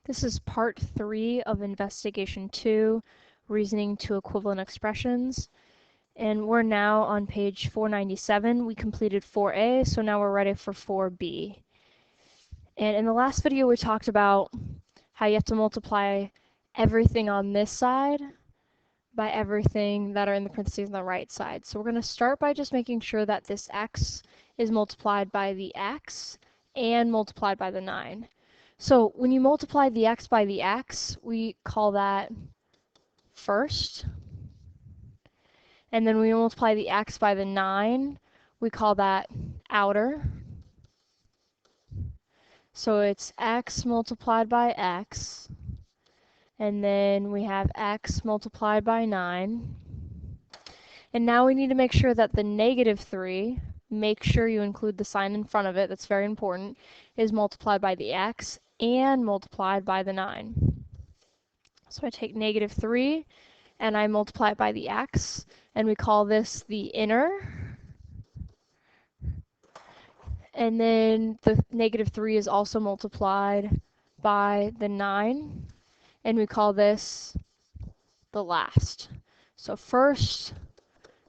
This is part 3 of Investigation 2, Reasoning to Equivalent Expressions. And we're now on page 497. We completed 4A, so now we're ready for 4B. And in the last video, we talked about how you have to multiply everything on this side by everything that are in the parentheses on the right side. So we're going to start by just making sure that this x is multiplied by the x and multiplied by the 9. So when you multiply the x by the x, we call that first. And then when we multiply the x by the 9, we call that outer. So it's x multiplied by x. And then we have x multiplied by 9. And now we need to make sure that the negative 3, make sure you include the sign in front of it, that's very important, is multiplied by the x and multiplied by the 9. So I take negative 3 and I multiply it by the x, and we call this the inner. And then the negative 3 is also multiplied by the 9, and we call this the last. So first,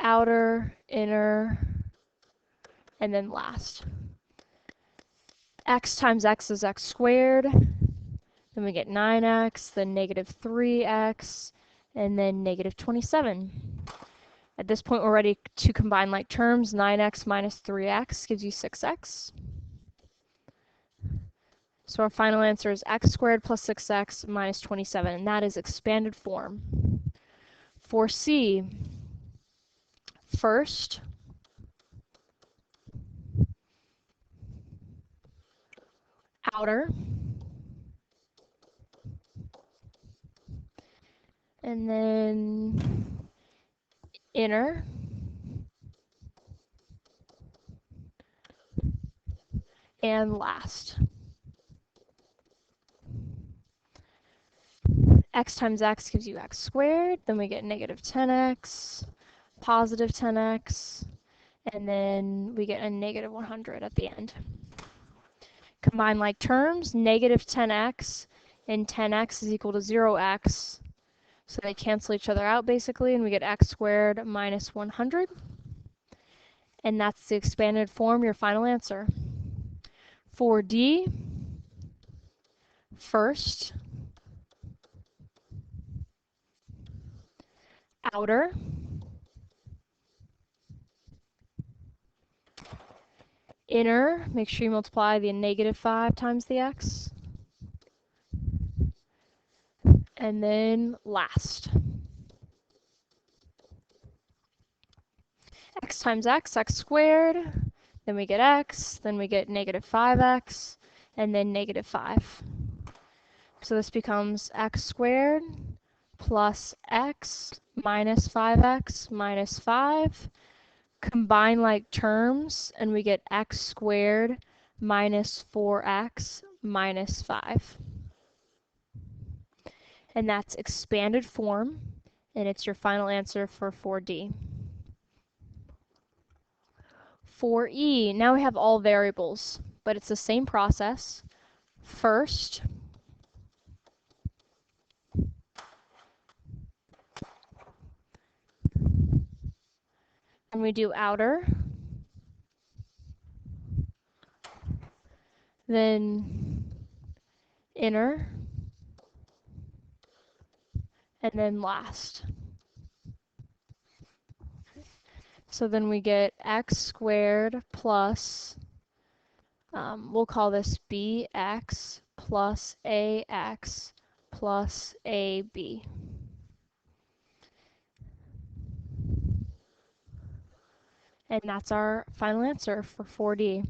outer, inner, and then last. X times x is x squared. Then we get 9x, then negative 3x, and then negative 27. At this point, we're ready to combine like terms. 9x minus 3x gives you 6x. So our final answer is x squared plus 6x minus 27, and that is expanded form. For C, first, outer, and then inner, and last. X times x gives you x squared, then we get negative 10x, positive 10x, and then we get a negative 100 at the end. Combine like terms, negative 10x and 10x is equal to 0x, so they cancel each other out basically, and we get x squared minus 100, and that's the expanded form, your final answer. For D, first, outer, inner, make sure you multiply the negative 5 times the x, and then last. X times x, x squared, then we get x, then we get negative 5x, and then negative 5. So this becomes x squared plus x minus 5x minus 5. Combine like terms, and we get x squared minus 4x minus 5. And that's expanded form, and it's your final answer for 4D. 4E, now we have all variables, but it's the same process. First, and we do outer, then inner, and then last. So then we get x squared plus, we'll call this bx plus ax plus ab. And that's our final answer for 4D.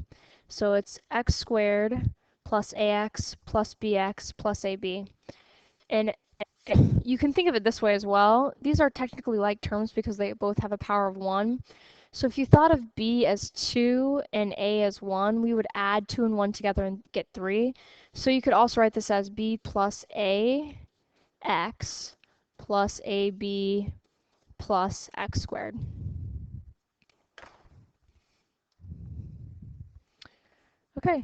So it's x squared plus ax plus bx plus ab. And you can think of it this way as well. These are technically like terms because they both have a power of 1. So if you thought of b as 2 and a as 1, we would add 2 and 1 together and get 3. So you could also write this as b plus a x plus ab plus x squared. Okay,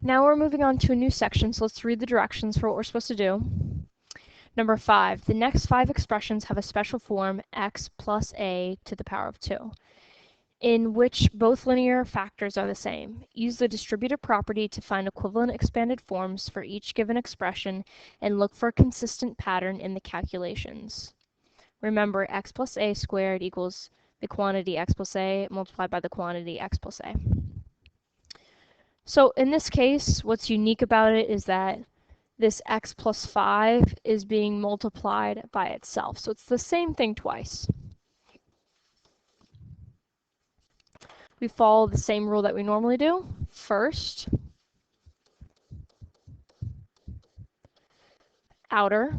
Now we're moving on to a new section, so let's read the directions for what we're supposed to do. Number 5, the next 5 expressions have a special form x plus a to the power of 2, in which both linear factors are the same. Use the distributive property to find equivalent expanded forms for each given expression and look for a consistent pattern in the calculations. Remember, x plus a squared equals the quantity x plus a multiplied by the quantity x plus a. So in this case, what's unique about it is that this x plus 5 is being multiplied by itself. So it's the same thing twice. We follow the same rule that we normally do. First, outer,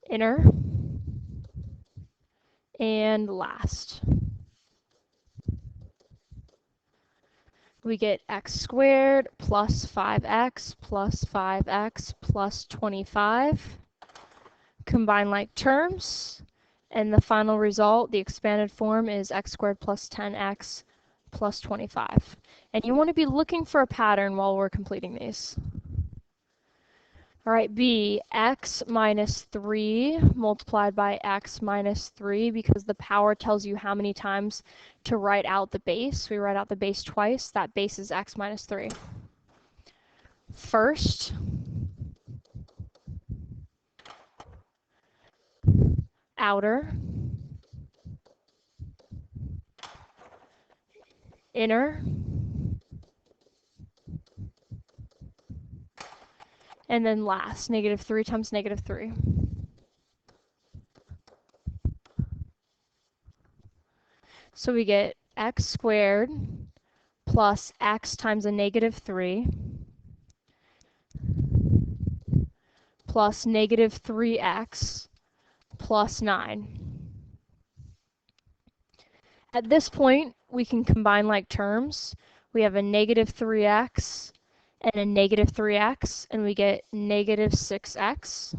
inner, and last. We get x squared plus 5x plus 5x plus 25. Combine like terms, and the final result, the expanded form, is x squared plus 10x plus 25. And you want to be looking for a pattern while we're completing these. All right, B, x minus 3 multiplied by x minus 3, because the power tells you how many times to write out the base. We write out the base twice. That base is x minus 3. First, outer, inner, and then last, negative 3 times negative 3. So we get x squared plus x times a negative 3 plus negative 3x plus 9. At this point, we can combine like terms. We have a negative 3x and a negative 3x, and we get negative 6x.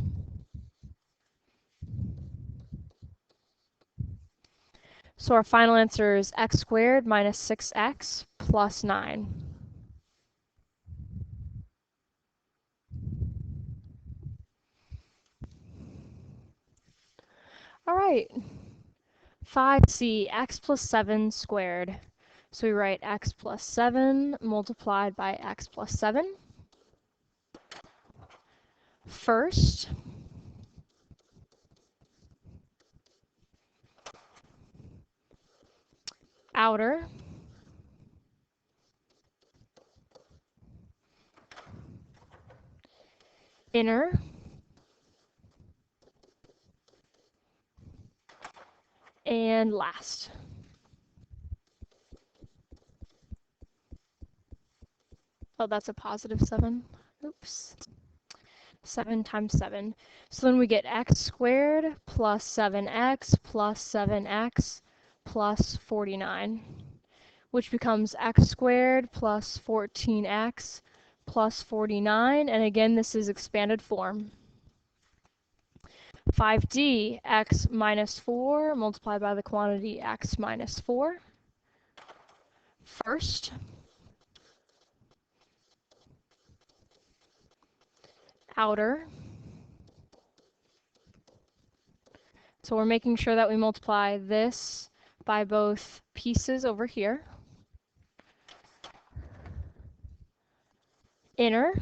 So our final answer is x squared minus 6x plus 9. All right. 5c, x plus 7 squared. So we write x plus 7 multiplied by x plus 7. First, outer, inner, and last. Oh, that's a positive 7. Oops. 7 times 7. So then we get x squared plus 7x plus 7x plus 49, which becomes x squared plus 14x plus 49, and again, this is expanded form. 5d, x minus 4 multiplied by the quantity x minus 4. First, outer. So we're making sure that we multiply this by both pieces over here. Inner.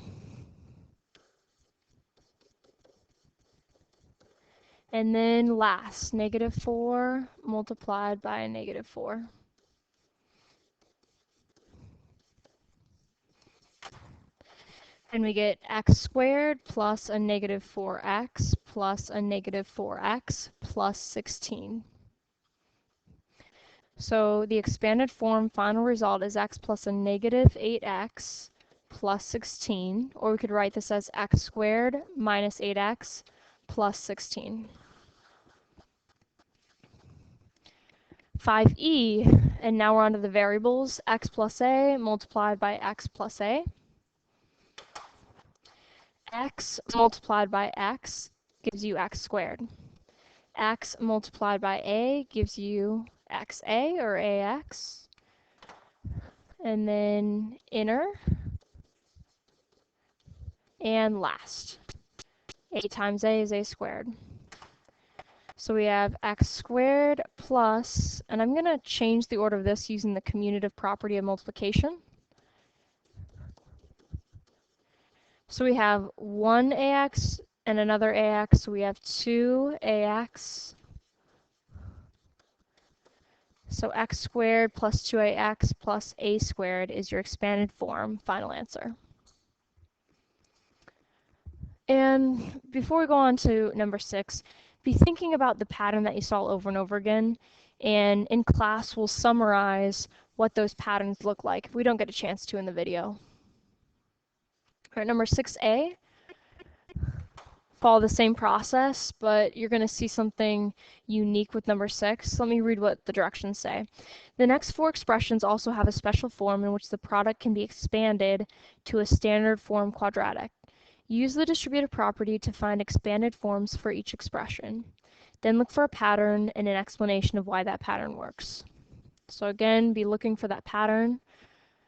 And then last, negative 4 multiplied by a negative 4. And we get x squared plus a negative 4x plus a negative 4x plus 16. So the expanded form final result is x plus a negative 8x plus 16, or we could write this as x squared minus 8x plus 16. 5e, and now we're on to the variables, x plus a multiplied by x plus a. X multiplied by x gives you x squared. X multiplied by a gives you XA or AX, and then inner, and last. A times A is A squared. So we have x squared plus, and I'm going to change the order of this using the commutative property of multiplication. So we have one AX and another AX, so we have 2AX. So x squared plus 2ax plus a squared is your expanded form final answer. And before we go on to number 6, be thinking about the pattern that you saw over and over again, and in class we'll summarize what those patterns look like if we don't get a chance to in the video. All right, number 6a, follow the same process, but you're going to see something unique with number 6. Let me read what the directions say. The next 4 expressions also have a special form in which the product can be expanded to a standard form quadratic. Use the distributive property to find expanded forms for each expression. Then look for a pattern and an explanation of why that pattern works. So again, be looking for that pattern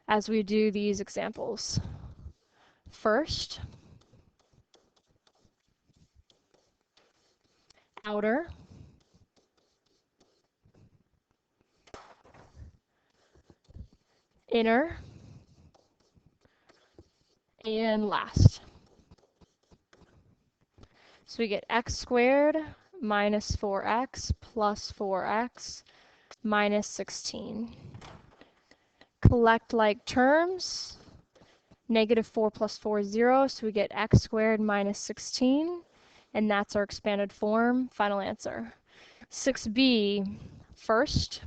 as we do these examples. First, outer, inner, and last. So we get x squared minus 4x plus 4x minus 16. Collect like terms. Negative 4 plus 4 is 0, so we get x squared minus 16, and that's our expanded form. Final answer. 6b, first,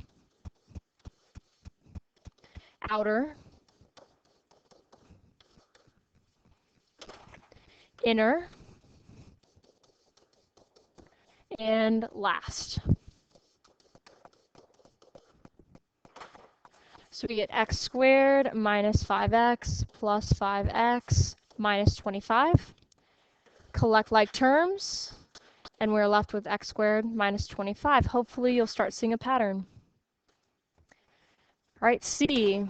outer, inner, and last. So we get x squared minus 5x plus 5x minus 25. Collect like terms, and we're left with x squared minus 25. Hopefully you'll start seeing a pattern. All right, C.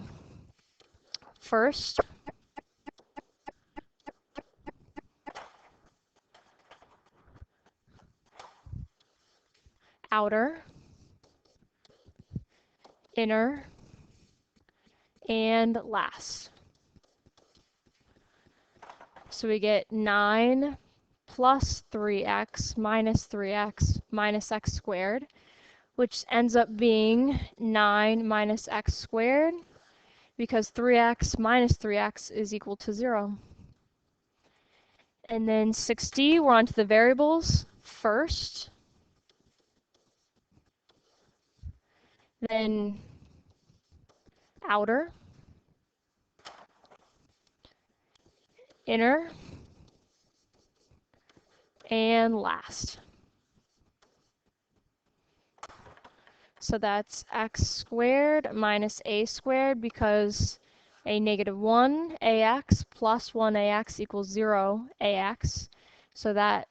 First, outer, inner, and last. So we get 9 plus 3x minus x squared, which ends up being 9 minus x squared, because 3x minus 3x is equal to 0. And then 6d, we're on to the variables. First, then outer, inner, and last. So that's x squared minus a squared, because a negative 1 ax plus 1 ax equals 0 ax. So that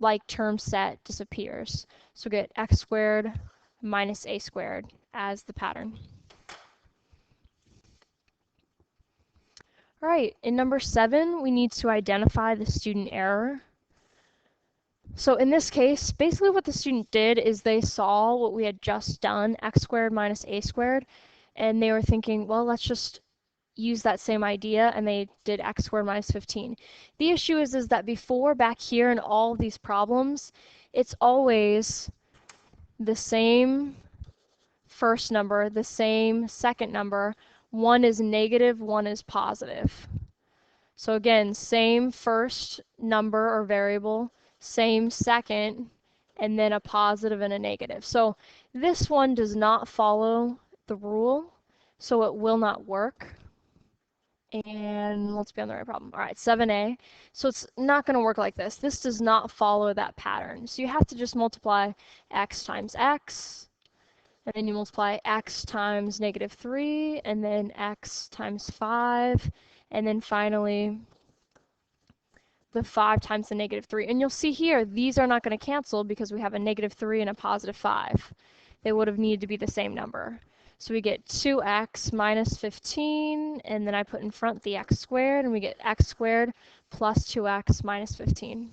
like term set disappears. So get x squared minus a squared as the pattern. All right, in number 7, we need to identify the student error. So in this case, basically what the student did is they saw what we had just done, x squared minus a squared, and they were thinking, well, let's just use that same idea, and they did x squared minus 15. The issue is that before, back here in all of these problems, it's always the same first number, the same second number. One is negative, one is positive. So again, same first number or variable, same second, and then a positive and a negative. So this one does not follow the rule, so it will not work. And let's be on the right problem. All right, 7a. So it's not going to work like this. This does not follow that pattern. So you have to just multiply x times x, and then you multiply x times negative 3, and then x times 5, and then finally the 5 times the negative 3. And you'll see here, these are not going to cancel because we have a negative 3 and a positive 5. they would have needed to be the same number. So we get 2x minus 15, and then I put in front the x squared, and we get x squared plus 2x minus 15.